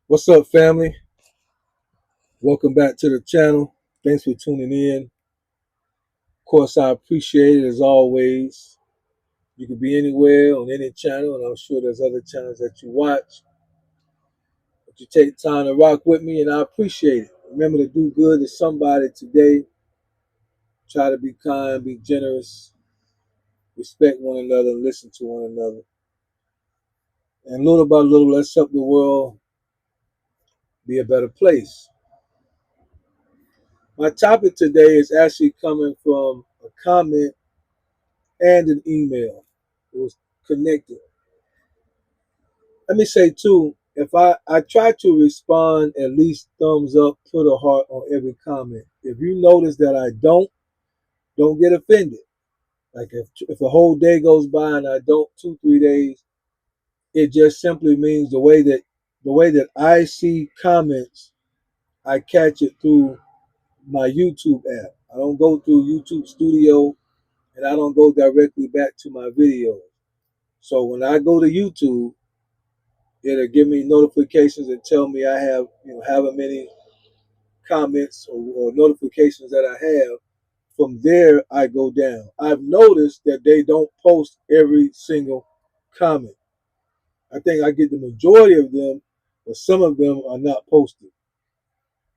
What's up, family? Welcome back to the channel. Thanks for tuning in. Of course, I appreciate it as always. You can be anywhere on any channel, and I'm sure there's other channels that you watch. But you take time to rock with me, and I appreciate it. Remember to do good to somebody today. Try to be kind, be generous, respect one another, and listen to one another. And little by little, let's help the world be a better place. My topic today is actually coming from a comment and an email. It was connected. Let me say too, if I try to respond at least thumbs up, put a heart on every comment. If you notice that I don't get offended. Like if a whole day goes by and I don't 2 3 days, it just simply means the way that I see comments, I catch it through my YouTube app. I don't go through YouTube Studio, and I don't go directly back to my videos. So when I go to YouTube, it'll give me notifications and tell me I have however many comments or notifications that I have. From there, I go down. I've noticed that they don't post every single comment. I think I get the majority of them, but some of them are not posted.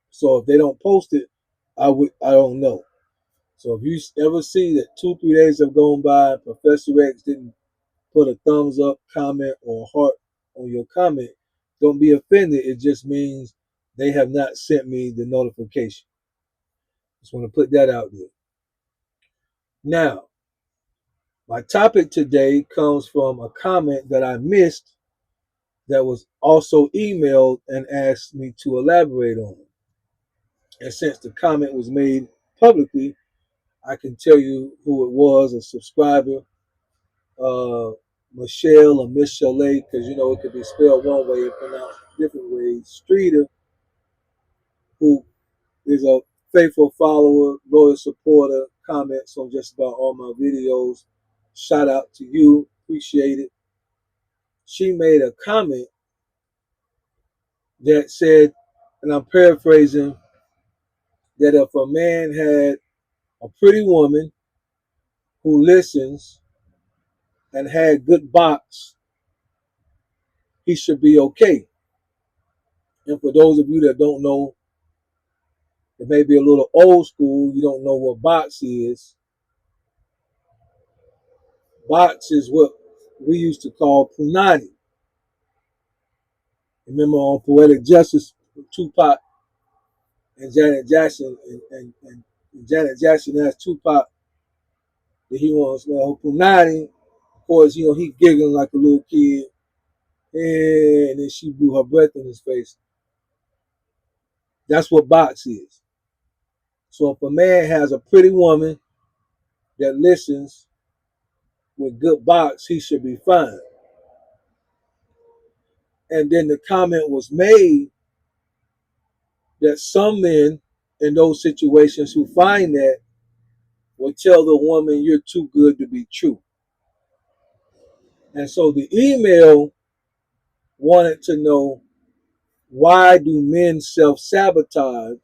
So if they don't post it, I don't know. So if you ever see that 2 3 days have gone by and Professor X didn't put a thumbs up comment or a heart on your comment, don't be offended. It just means they have not sent me the notification. Just want to put that out there. Now, my topic today comes from a comment that I missed that was also emailed and asked me to elaborate on. And since the comment was made publicly, I can tell you who it was, a subscriber, uh, Michelle or Miss Chalet, because it could be spelled one way and pronounced different ways. Streeter, who is a faithful follower, loyal supporter, comments on just about all my videos. Shout out to you. Appreciate it. She made a comment that said, and I'm paraphrasing, that if a man had a pretty woman who listens and had good box, he should be okay. And for those of you that don't know, it may be a little old school, you don't know what box is. Box is what we used to call punani. Remember on Poetic Justice, Tupac and Janet Jackson, and Janet Jackson asked Tupac that he wants punani. Of course, he giggling like a little kid, and then she blew her breath in his face. That's what box is. So if a man has a pretty woman that listens with good box, he should be fine. And then the comment was made that some men in those situations who find that will tell the woman, you're too good to be true. And so the email wanted to know, why do men self-sabotage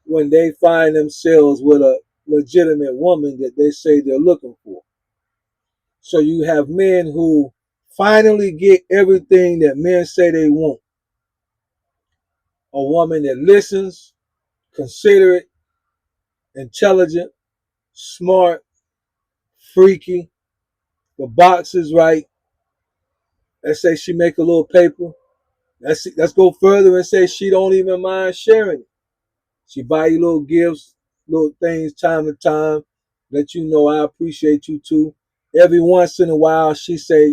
when they find themselves with a legitimate woman that they say they're looking for? So you have men who finally get everything that men say they want. A woman that listens, considerate, intelligent, smart, freaky, the box is right. Let's say she make a little paper. Let's go further and say she don't even mind sharing it. She buy you little gifts, little things time to time. Let you know I appreciate you too. Every once in a while, she say,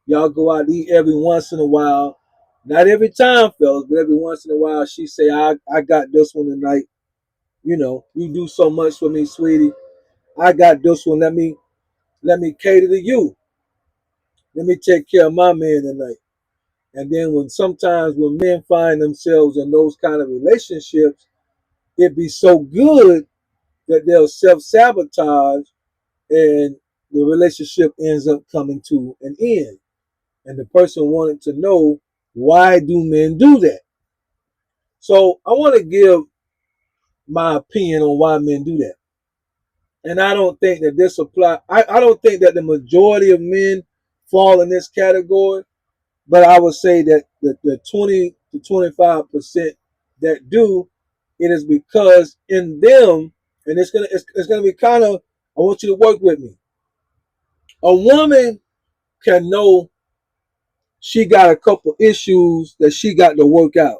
y'all go out to eat every once in a while. Not every time, fellas, but every once in a while, she say, I got this one tonight. You do so much for me, sweetie. I got this one. Let me cater to you. Let me take care of my man tonight. And then when men find themselves in those kind of relationships, it be so good that they'll self-sabotage and the relationship ends up coming to an end. And the person wanted to know, Why do men do that? So I want to give my opinion on why men do that. And I don't think that this apply. I don't think that the majority of men fall in this category, but I would say that the 20 to 25% that do, it is because in them, and it's gonna be kind of, I want you to work with me. A woman can know she got a couple issues that she got to work out,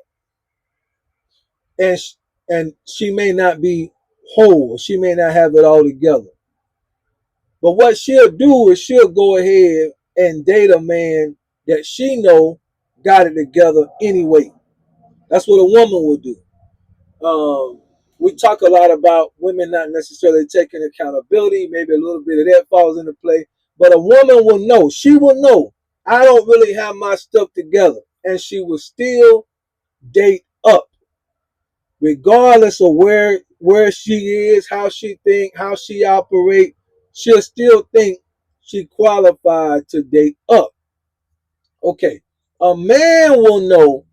and and she may not be whole, she may not have it all together. But what she'll do is she'll go ahead and date a man that she know got it together anyway. That's what a woman will do. We talk a lot about women not necessarily taking accountability. Maybe a little bit of that falls into play. But a woman will know. She will know. I don't really have my stuff together. And she will still date up. Regardless of where she is, how she think, how she operate, she'll still think she qualified to date up. Okay. A man will know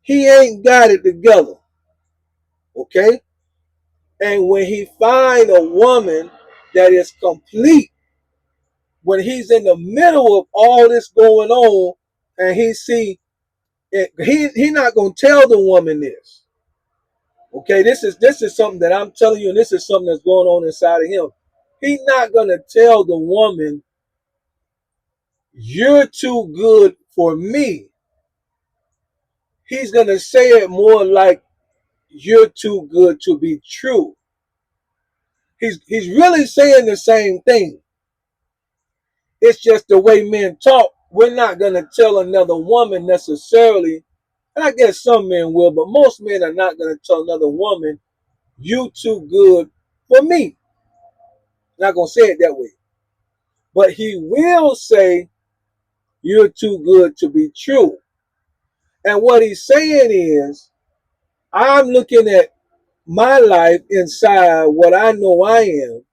he ain't got it together. Okay. And when he find a woman that is complete, when he's in the middle of all this going on, and he see it, he not gonna tell the woman this. Okay, this is something that I'm telling you, and this is something that's going on inside of him. He's not gonna tell the woman, "You're too good for me." He's gonna say it more like, "You're too good to be true." He's really saying the same thing. It's just the way men talk. We're not going to tell another woman necessarily, and I guess some men will, but most men are not going to tell another woman, "You too good for me." Not going to say it that way. But he will say, "You're too good to be true." And what he's saying is, I'm looking at my life inside what I know I am.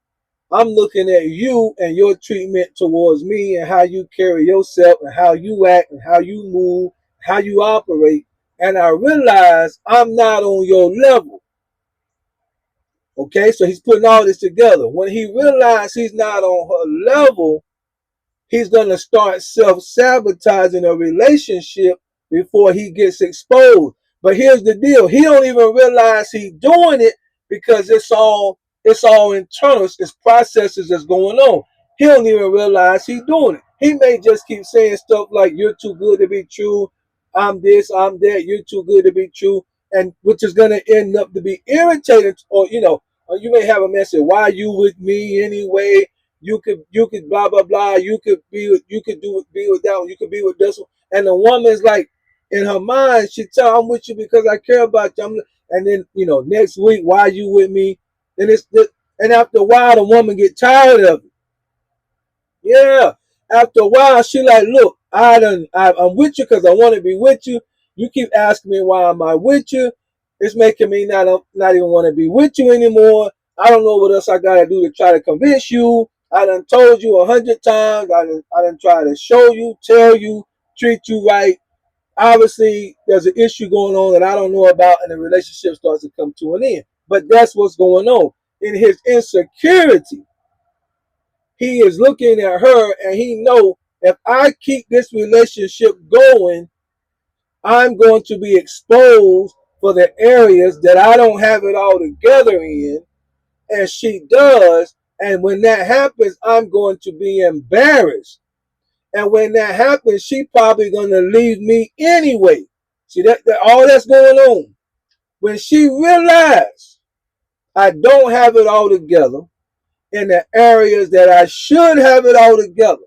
I'm looking at you and your treatment towards me and how you carry yourself and how you act and how you move, how you operate. And I realize I'm not on your level. Okay, so he's putting all this together. When he realizes he's not on her level, he's going to start self-sabotaging a relationship before he gets exposed. But here's the deal. He don't even realize he's doing it because it's all internal. It's processes that's going on. He don't even realize he's doing it. He may just keep saying stuff like, "You're too good to be true. I'm this, I'm that. You're too good to be true." And which is going to end up to be irritating, or you may have a message, "Why are you with me anyway? You could blah blah blah. You could be with that one. You could be with this one." And the woman's like, in her mind, she tell, "I'm with you because I care about you." And then next week, "Why are you with me?" And and after a while, the woman get tired of it. Yeah. After a while, she like, "Look, I'm with you because I want to be with you. You keep asking me why am I with you. It's making me not even want to be with you anymore. I don't know what else I gotta do to try to convince you. I done told you 100 times. I done try to show you, tell you, treat you right. Obviously, there's an issue going on that I don't know about, and the relationship starts to come to an end." But that's what's going on. In his insecurity, he is looking at her and he know, if I keep this relationship going, I'm going to be exposed for the areas that I don't have it all together in, and she does. And when that happens, I'm going to be embarrassed. And when that happens, she probably going to leave me anyway. See that all that's going on. When she realized I don't have it all together in the areas that I should have it all together,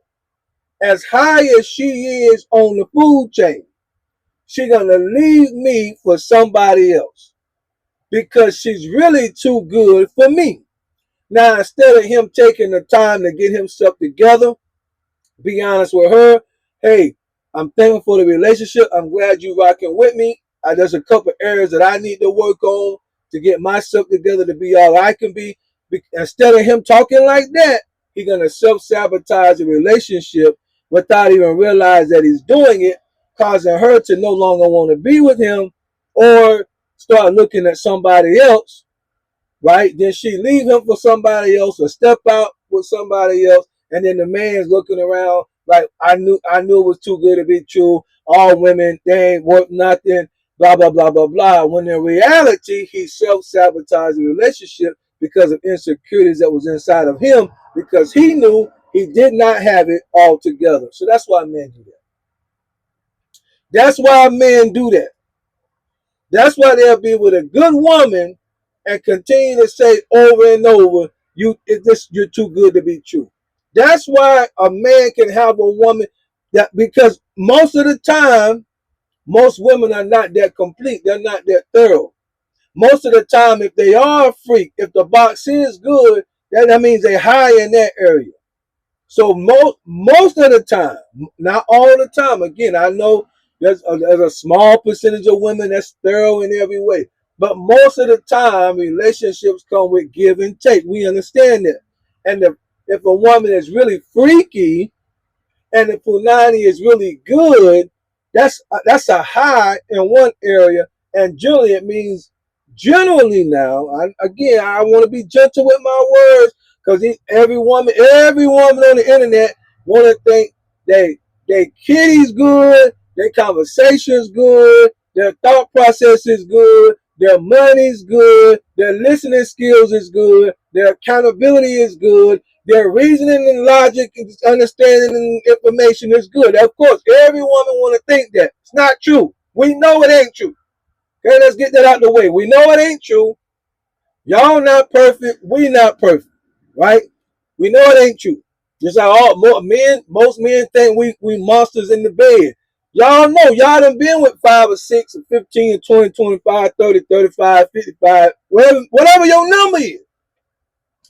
as high as she is on the food chain, she's gonna leave me for somebody else because she's really too good for me. Now, instead of him taking the time to get himself together, be honest with her, "Hey, I'm thankful for the relationship. I'm glad you rocking with me. There's a couple areas that I need to work on to get myself together to be all I can be." Instead of him talking like that, he's gonna self-sabotage the relationship without even realize that he's doing it. causing her to no longer want to be with him or start looking at somebody else, right? Then she leave him for somebody else or step out with somebody else, and then the man's looking around like, I knew it was too good to be true. All women, they ain't worth nothing, blah blah blah blah blah. When in reality, he self-sabotaged the relationship because of insecurities that was inside of him, because he knew he did not have it all together. So that's why men do that. That's why men do that. That's why they'll be with a good woman and continue to say over and over, you're too good to be true. That's why a man can have a woman that, because most of the time, most women are not that complete. They're not that thorough. Most of the time, if they are a freak, if the box is good, that means they're high in that area. So most of the time, not all the time. Again, I know there's a small percentage of women that's thorough in every way, but most of the time, relationships come with give and take. We understand that, and if a woman is really freaky and the punani is really good, that's a high in one area, and generally it means generally now. I want to be gentle with my words because every woman on the internet want to think they kitty's good, their conversation's good, their thought process is good, their money's good, their listening skills is good, their accountability is good, their reasoning and logic and understanding and information is good. Of course, every woman want to think that. It's not true. We know it ain't true. Okay, let's get that out of the way. We know it ain't true. Y'all not perfect. We not perfect. Right? We know it ain't true. Just like most men think we monsters in the bed. Y'all know, y'all done been with 5 or 6 or 15 or 20, 25, 30, 35, 55, whatever your number is.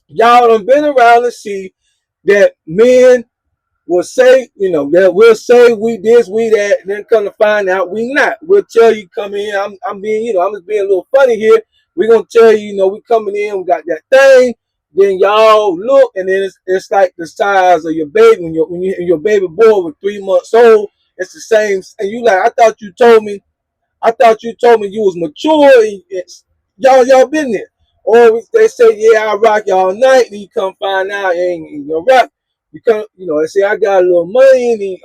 Y'all done been around to see that men will say, that we'll say we this, we that, and then come to find out we not. We'll tell you come in. I'm being, I'm just being a little funny here. We're gonna tell you, we coming in, we got that thing. Then y'all look, and then it's like the size of your baby when your baby boy was 3 months old. It's the same, and you like, I thought you told me you was mature. Y'all been there. Or they say, yeah, I rock y'all night, and you come find out you ain't gonna rock. You come, they say I got a little money, and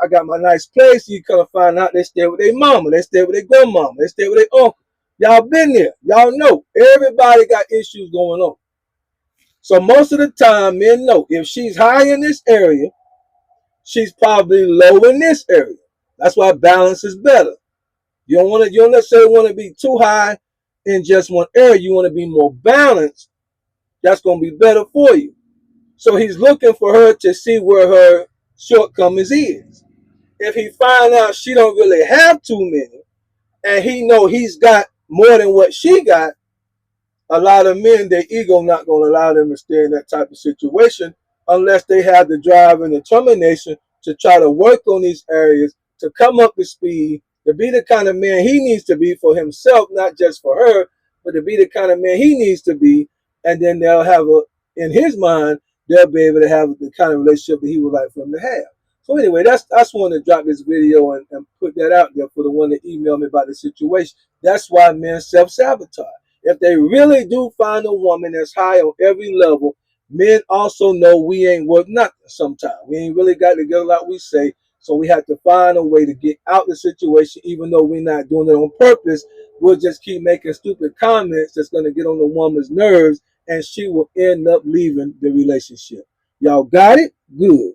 I got my nice place. You come find out they stay with their mama, they stay with their grandmama, they stay with their uncle. Y'all been there. Y'all know. Everybody got issues going on. So most of the time, men know if she's high in this area, she's probably low in this area. That's why balance is better. You don't necessarily want to be too high in just one area. You want to be more balanced. That's going to be better for you. So he's looking for her to see where her shortcomings is. If he find out she don't really have too many, and he know he's got more than what she got, a lot of men, their ego not going to allow them to stay in that type of situation unless they have the drive and determination to try to work on these areas, to come up to speed, to be the kind of man he needs to be for himself, not just for her, but to be the kind of man he needs to be. And then they'll have in his mind, they'll be able to have the kind of relationship that he would like for them to have. So anyway, I just wanted to drop this video and put that out there for the one that emailed me about the situation. That's why men self-sabotage. If they really do find a woman that's high on every level, men also know we ain't worth nothing sometimes. We ain't really got together like we say. So we have to find a way to get out the situation, even though we're not doing it on purpose. We'll just keep making stupid comments that's going to get on the woman's nerves, and she will end up leaving the relationship. Y'all got it? Good.